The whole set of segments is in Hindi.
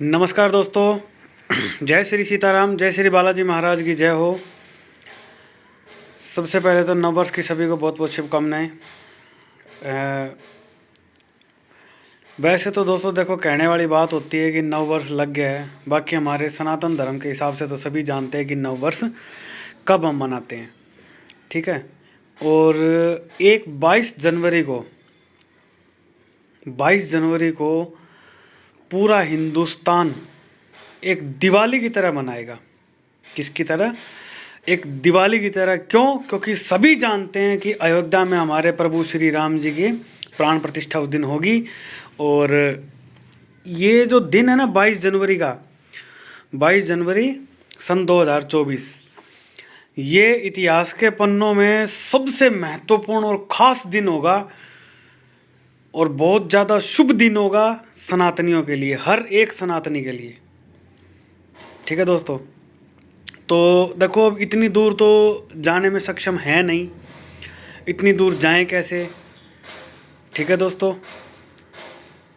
नमस्कार दोस्तों, जय श्री सीताराम, जय श्री बालाजी महाराज की जय हो। सबसे पहले तो नववर्ष की सभी को बहुत बहुत शुभकामनाएं। वैसे तो दोस्तों देखो, कहने वाली बात होती है कि नववर्ष लग गया है। बाकी हमारे सनातन धर्म के हिसाब से तो सभी जानते हैं कि नववर्ष कब हम मनाते हैं, ठीक है। और एक 22 जनवरी को पूरा हिंदुस्तान एक दिवाली की तरह मनाएगा। किसकी तरह? एक दिवाली की तरह। क्यों? क्योंकि सभी जानते हैं कि अयोध्या में हमारे प्रभु श्री राम जी की प्राण प्रतिष्ठा उस दिन होगी। और ये जो दिन है ना 22 जनवरी का, 22 जनवरी सन 2024, ये इतिहास के पन्नों में सबसे महत्वपूर्ण और ख़ास दिन होगा और बहुत ज़्यादा शुभ दिन होगा सनातनियों के लिए, हर एक सनातनी के लिए, ठीक है दोस्तों। तो देखो, अब इतनी दूर तो जाने में सक्षम है नहीं, इतनी दूर जाएं कैसे, ठीक है दोस्तों।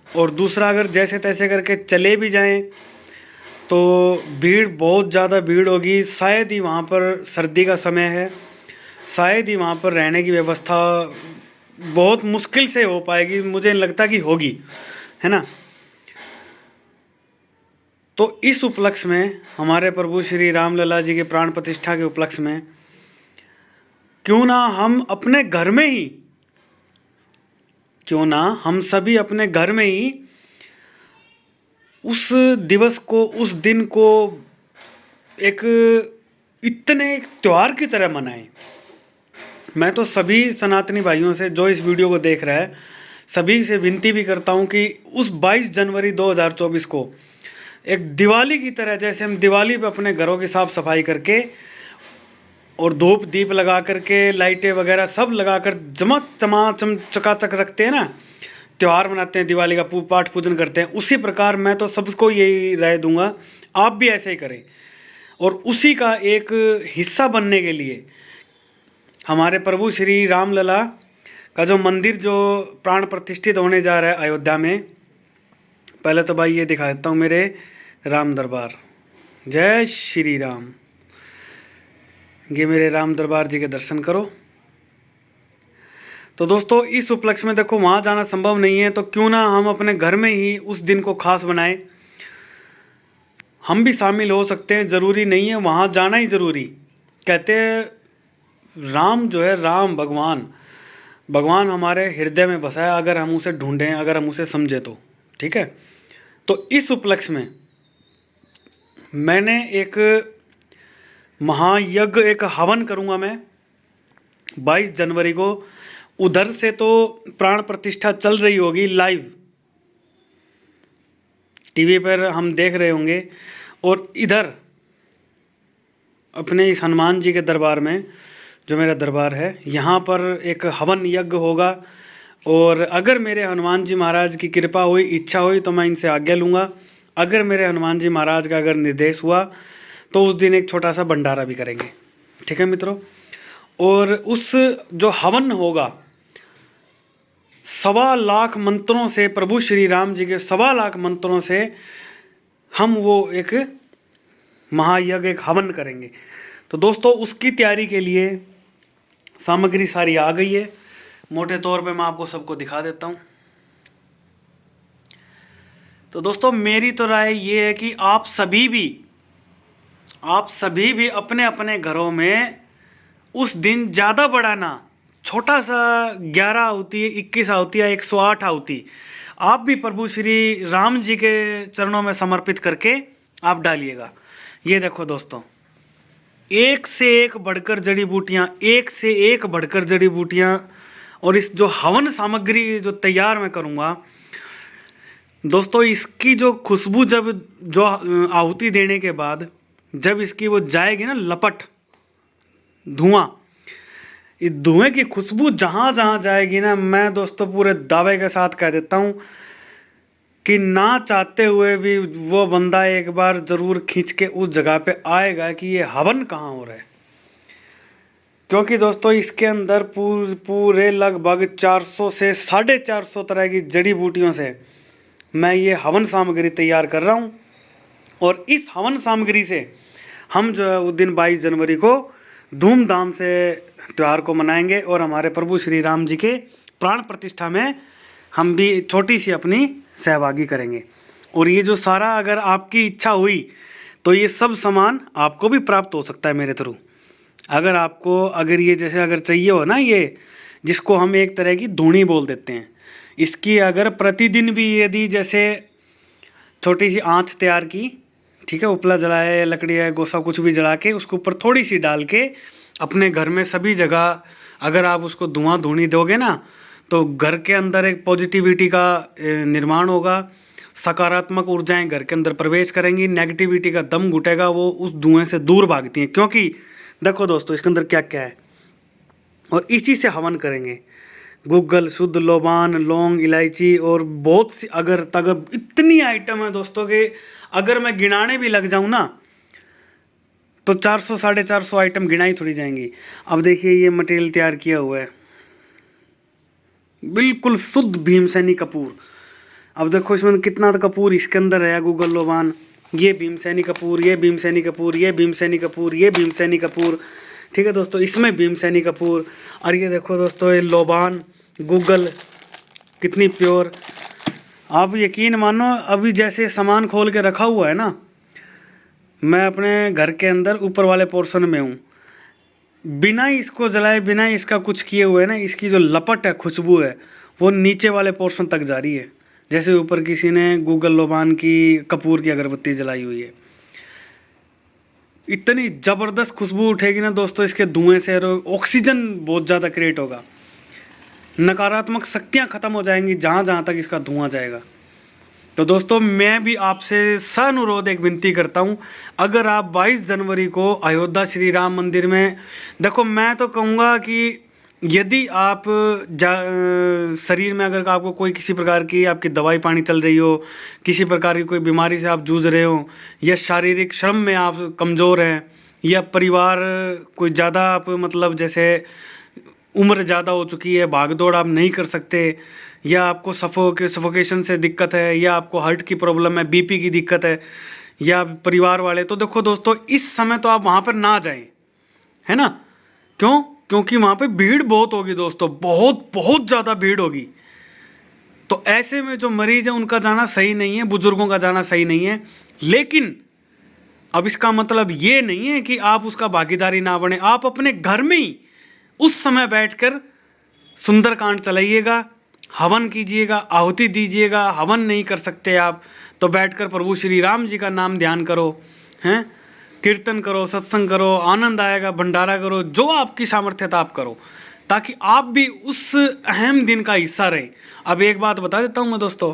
और दूसरा, अगर जैसे तैसे करके चले भी जाएं तो भीड़, बहुत ज़्यादा भीड़ होगी। शायद ही वहाँ पर, सर्दी का समय है, शायद ही वहाँ पर रहने की व्यवस्था बहुत मुश्किल से हो पाएगी। मुझे नहीं लगता कि होगी, है ना। तो इस उपलक्ष्य में, हमारे प्रभु श्री राम लला जी के प्राण प्रतिष्ठा के उपलक्ष्य में, क्यों ना हम अपने घर में ही, क्यों ना हम सभी अपने घर में ही उस दिवस को, उस दिन को एक इतने एक त्यौहार की तरह मनाएं। मैं तो सभी सनातनी भाइयों से जो इस वीडियो को देख रहा है, सभी से विनती भी करता हूं कि उस 22 जनवरी 2024 को एक दिवाली की तरह, जैसे हम दिवाली पे अपने घरों की साफ सफाई करके और धूप दीप लगा करके, लाइटें वगैरह सब लगाकर चकाचक रखते हैं ना, त्यौहार मनाते हैं, दिवाली का पाठ पूजन करते हैं, उसी प्रकार मैं तो सबको यही राय दूंगा, आप भी ऐसे ही करें। और उसी का एक हिस्सा बनने के लिए हमारे प्रभु श्री राम लला का जो मंदिर, जो प्राण प्रतिष्ठित होने जा रहा है अयोध्या में, पहले तो भाई ये दिखा देता हूँ मेरे राम दरबार। जय श्री राम। ये मेरे राम दरबार जी के दर्शन करो। तो दोस्तों, इस उपलक्ष्य में देखो, वहाँ जाना संभव नहीं है, तो क्यों ना हम अपने घर में ही उस दिन को खास बनाएं। हम भी शामिल हो सकते हैं, ज़रूरी नहीं है वहाँ जाना ही ज़रूरी। कहते हैं राम जो है, राम भगवान हमारे हृदय में बसा है, अगर हम उसे ढूंढें, अगर हम उसे समझें तो, ठीक है। तो इस उपलक्ष्य में मैंने एक महायज्ञ, एक हवन करूँगा मैं 22 जनवरी को। उधर से तो प्राण प्रतिष्ठा चल रही होगी लाइव, टीवी पर हम देख रहे होंगे, और इधर अपने इस हनुमान जी के दरबार में, जो मेरा दरबार है, यहाँ पर एक हवन यज्ञ होगा। और अगर मेरे हनुमान जी महाराज की कृपा हुई, इच्छा हुई, तो मैं इनसे आज्ञा लूँगा। अगर मेरे हनुमान जी महाराज का अगर निर्देश हुआ तो उस दिन एक छोटा सा भंडारा भी करेंगे, ठीक है मित्रों। और उस जो हवन होगा, 1.25 लाख मंत्रों से, प्रभु श्री राम जी के 1.25 लाख मंत्रों से हम वो एक महायज्ञ, एक हवन करेंगे। तो दोस्तों, उसकी तैयारी के लिए सामग्री सारी आ गई है। मोटे तौर पे मैं आपको सबको दिखा देता हूँ। तो दोस्तों, मेरी तो राय ये है कि आप सभी भी अपने अपने घरों में उस दिन, ज़्यादा बड़ा ना, छोटा सा 11 आहुति, 21 आहुति या 108 आहुति आप भी प्रभु श्री राम जी के चरणों में समर्पित करके आप डालिएगा। ये देखो दोस्तों, एक से एक बढ़कर जड़ी बूटियाँ, एक से एक बढ़कर जड़ी बूटियाँ। और इस जो हवन सामग्री जो तैयार मैं करूँगा दोस्तों, इसकी जो खुशबू, जब जो आहुति देने के बाद जब इसकी वो जाएगी ना लपट, धुआं, इस धुएं की खुशबू जहाँ जहाँ जाएगी ना, मैं दोस्तों पूरे दावे के साथ कह देता हूँ कि ना चाहते हुए भी वो बंदा एक बार ज़रूर खींच के उस जगह पे आएगा कि ये हवन कहाँ हो रहा है। क्योंकि दोस्तों, इसके अंदर पूरे लगभग 400 से 450 तरह की जड़ी बूटियों से मैं ये हवन सामग्री तैयार कर रहा हूँ। और इस हवन सामग्री से हम जो है उस दिन 22 जनवरी को धूमधाम से त्यौहार को मनाएंगे और हमारे प्रभु श्री राम जी के प्राण प्रतिष्ठा में हम भी छोटी सी अपनी सहभागी करेंगे। और ये जो सारा अगर आपकी इच्छा हुई तो ये सब सामान आपको भी प्राप्त हो सकता है मेरे थ्रू। अगर ये जैसे अगर चाहिए हो ना, ये जिसको हम एक तरह की धूनी बोल देते हैं, इसकी अगर प्रतिदिन भी यदि जैसे छोटी सी आँच तैयार की, ठीक है, उपला जलाए, लकड़ी है, गोसा कुछ भी जला के उसके ऊपर थोड़ी सी डाल के अपने घर में सभी जगह अगर आप उसको धुआं धूनी दोगे ना, तो घर के अंदर एक पॉजिटिविटी का निर्माण होगा, सकारात्मक ऊर्जाएं घर के अंदर प्रवेश करेंगी, नेगेटिविटी का दम घुटेगा, वो उस धुएं से दूर भागती हैं। क्योंकि देखो दोस्तों इसके अंदर क्या क्या है, और इसी से हवन करेंगे। गूगल, शुद्ध लोबान, लौंग, इलायची और बहुत सी अगर इतनी आइटम है दोस्तों के अगर मैं गिनाने भी लग जाऊं ना तो 400 450 आइटम गिनाई थोड़ी जाएंगी। अब देखिए ये मटेरियल तैयार किया हुआ है, बिल्कुल शुद्ध भीमसेनी कपूर। अब देखो इसमें कितना कपूर इसके अंदर है, गूगल लोबान, ये भीमसेनी कपूर, ये भीमसेनी कपूर, ये भीमसेनी कपूर, ये भीमसेनी कपूर, ठीक है दोस्तों, इसमें भीमसेनी कपूर। और ये देखो दोस्तों ये लोबान, गूगल, कितनी प्योर। आप यकीन मानो अभी जैसे सामान खोल के रखा हुआ है ना, मैं अपने घर के अंदर ऊपर वाले पोर्शन में हूँ, बिना इसको जलाए, बिना इसका कुछ किए हुए ना, इसकी जो लपट है, खुशबू है, वो नीचे वाले पोर्शन तक जा रही है, जैसे ऊपर किसी ने गूगल लोबान की कपूर की अगरबत्ती जलाई हुई है। इतनी ज़बरदस्त खुशबू उठेगी ना दोस्तों इसके धुएं से, ऑक्सीजन बहुत ज़्यादा क्रिएट होगा, नकारात्मक शक्तियाँ ख़त्म हो जाएंगी जहाँ जहाँ तक इसका धुआं जाएगा। तो दोस्तों मैं भी आपसे सानुरोध एक विनती करता हूँ, अगर आप 22 जनवरी को अयोध्या श्री राम मंदिर में, देखो मैं तो कहूँगा कि यदि आप शरीर में अगर आपको कोई किसी प्रकार की आपकी दवाई पानी चल रही हो, किसी प्रकार की कोई बीमारी से आप जूझ रहे हो, या शारीरिक श्रम में आप कमज़ोर हैं, या परिवार कोई ज़्यादा आप मतलब जैसे उम्र ज़्यादा हो चुकी है, भाग दौड़ आप नहीं कर सकते, या आपको सफोकेशन से दिक्कत है, या आपको हार्ट की प्रॉब्लम है, बीपी की दिक्कत है, या परिवार वाले, तो देखो दोस्तों इस समय तो आप वहाँ पर ना जाएं, है ना। क्यों? क्योंकि वहाँ पे भीड़ बहुत होगी दोस्तों, बहुत बहुत ज़्यादा भीड़ होगी। तो ऐसे में जो मरीज है उनका जाना सही नहीं है, बुजुर्गों का जाना सही नहीं है। लेकिन अब इसका मतलब ये नहीं है कि आप उसका भागीदारी ना बने। आप अपने घर में ही उस समय बैठकर सुंदरकांड चलाइएगा, हवन कीजिएगा, आहुति दीजिएगा। हवन नहीं कर सकते आप तो बैठकर प्रभु श्री राम जी का नाम ध्यान करो, हैं, कीर्तन करो, सत्संग करो, आनंद आएगा, भंडारा करो, जो आपकी सामर्थ्यता आप करो, ताकि आप भी उस अहम दिन का हिस्सा रहें। अब एक बात बता देता हूँ मैं दोस्तों,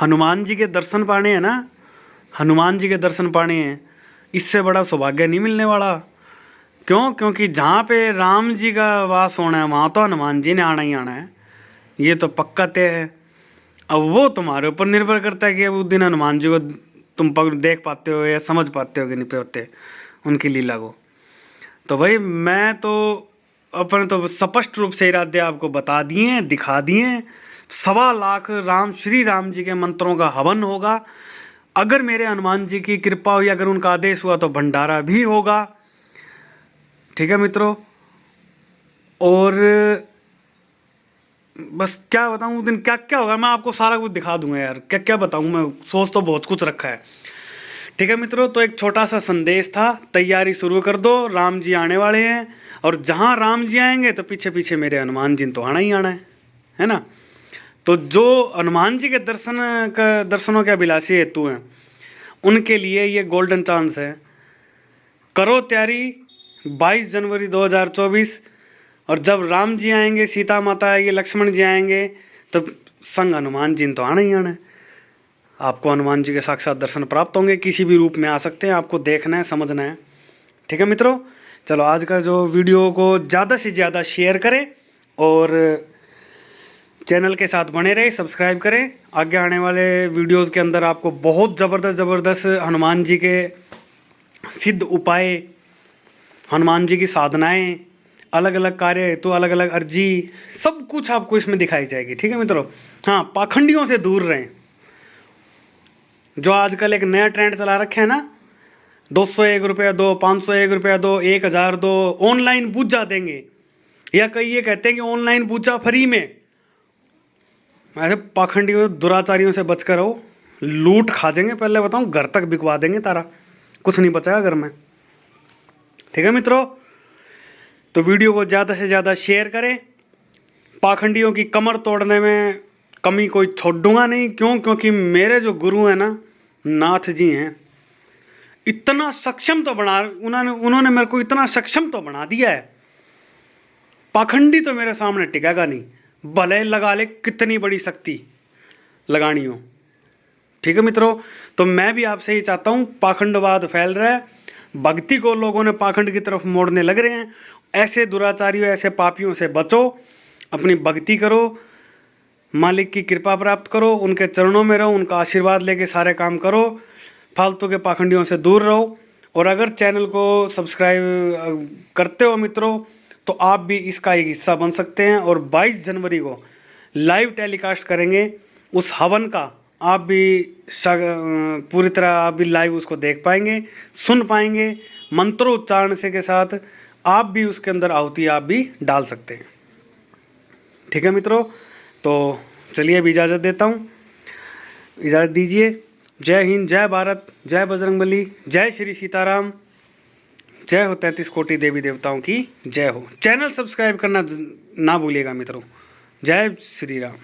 हनुमान जी के दर्शन पाने हैं ना, हनुमान जी के दर्शन पाने हैं, इससे बड़ा सौभाग्य नहीं मिलने वाला। क्यों? क्योंकि जहाँ पे राम जी का वास होना है वहाँ तो हनुमान जी ने आना ही आना है, ये तो पक्का तय है। अब वो तुम्हारे ऊपर निर्भर करता है कि अब उस दिन हनुमान जी को तुम देख पाते हो या समझ पाते हो कि नहीं पाते उनकी लीला को। तो भाई मैं तो अपने तो स्पष्ट रूप से इरादे आपको बता दिए हैं, दिखा दिए हैं। 1.25 लाख श्री राम जी के मंत्रों का हवन होगा। अगर मेरे हनुमान जी की कृपा हुई, अगर उनका आदेश हुआ तो भंडारा भी होगा, ठीक है मित्रों। और बस क्या बताऊँ उस दिन क्या क्या होगा, मैं आपको सारा कुछ दिखा दूंगा यार, क्या क्या बताऊँ मैं, सोच तो बहुत कुछ रखा है, ठीक है मित्रों। तो एक छोटा सा संदेश था, तैयारी शुरू कर दो, राम जी आने वाले हैं, और जहाँ राम जी आएंगे तो पीछे पीछे मेरे हनुमान जी तो आना ही आना है ना। तो जो हनुमान जी के दर्शनों के अभिलाषी हेतु हैं उनके लिए ये गोल्डन चांस है। करो तैयारी 22 जनवरी 2024, और जब राम जी आएंगे, सीता माता आएगी, लक्ष्मण जी आएंगे, तो संग हनुमान जी तो आना ही आना है। आपको हनुमान जी के साक्षात दर्शन प्राप्त होंगे, किसी भी रूप में आ सकते हैं, आपको देखना है, समझना है, ठीक है मित्रों। चलो आज का जो वीडियो को ज़्यादा से ज़्यादा शेयर करें और चैनल के साथ बने रहे, सब्सक्राइब करें। आगे आने वाले वीडियोज़ के अंदर आपको बहुत ज़बरदस्त हनुमान जी के सिद्ध उपाय, हनुमान जी की साधनाएं, अलग अलग कार्य हेतु अलग अलग अर्जी, सब कुछ आपको इसमें दिखाई जाएगी, ठीक है मित्रों। हाँ, पाखंडियों से दूर रहें, जो आजकल एक नया ट्रेंड चला रखे है ना, 201 रुपया दो, 501 रुपया दो, 1000 दो, ऑनलाइन पूजा देंगे, या कई ये कहते हैं कि ऑनलाइन पूजा फ्री में। ऐसे पाखंडियों दुराचारियों से बचकर रहो, लूट खा जाएंगे, पहले बताऊं, घर तक बिकवा देंगे तारा, कुछ नहीं बचाएगा घर में। ठीक है मित्रों, तो वीडियो को ज़्यादा से ज़्यादा शेयर करें। पाखंडियों की कमर तोड़ने में कमी कोई छोड़ूंगा नहीं। क्यों? क्योंकि मेरे जो गुरु हैं ना, नाथ जी हैं, इतना सक्षम तो बना, उन्होंने मेरे को इतना सक्षम तो बना दिया है, पाखंडी तो मेरे सामने टिकेगा नहीं, भले लगा ले कितनी बड़ी शक्ति लगानी हो। ठीक है मित्रों, तो मैं भी आपसे ही चाहता हूँ, पाखंडवाद फैल रहा है, भक्ति को लोगों ने पाखंड की तरफ मोड़ने लग रहे हैं। ऐसे दुराचारियों, ऐसे पापियों से बचो, अपनी भक्ति करो, मालिक की कृपा प्राप्त करो, उनके चरणों में रहो, उनका आशीर्वाद लेके सारे काम करो, फालतू के पाखंडियों से दूर रहो। और अगर चैनल को सब्सक्राइब करते हो मित्रों, तो आप भी इसका एक हिस्सा बन सकते हैं। और 22 जनवरी को लाइव टेलीकास्ट करेंगे उस हवन का, आप भी पूरी तरह आप भी लाइव उसको देख पाएंगे, सुन पाएंगे, मंत्रोच्चारण से के साथ आप भी उसके अंदर आहुति आप भी डाल सकते हैं। ठीक है मित्रों, तो चलिए अभी इजाज़त देता हूँ, इजाज़त दीजिए। जय हिंद, जय भारत, जय बजरंगबली, जय श्री सीताराम, जय हो 33 कोटि देवी देवताओं की जय हो। चैनल सब्सक्राइब करना ना भूलिएगा मित्रों। जय श्री राम।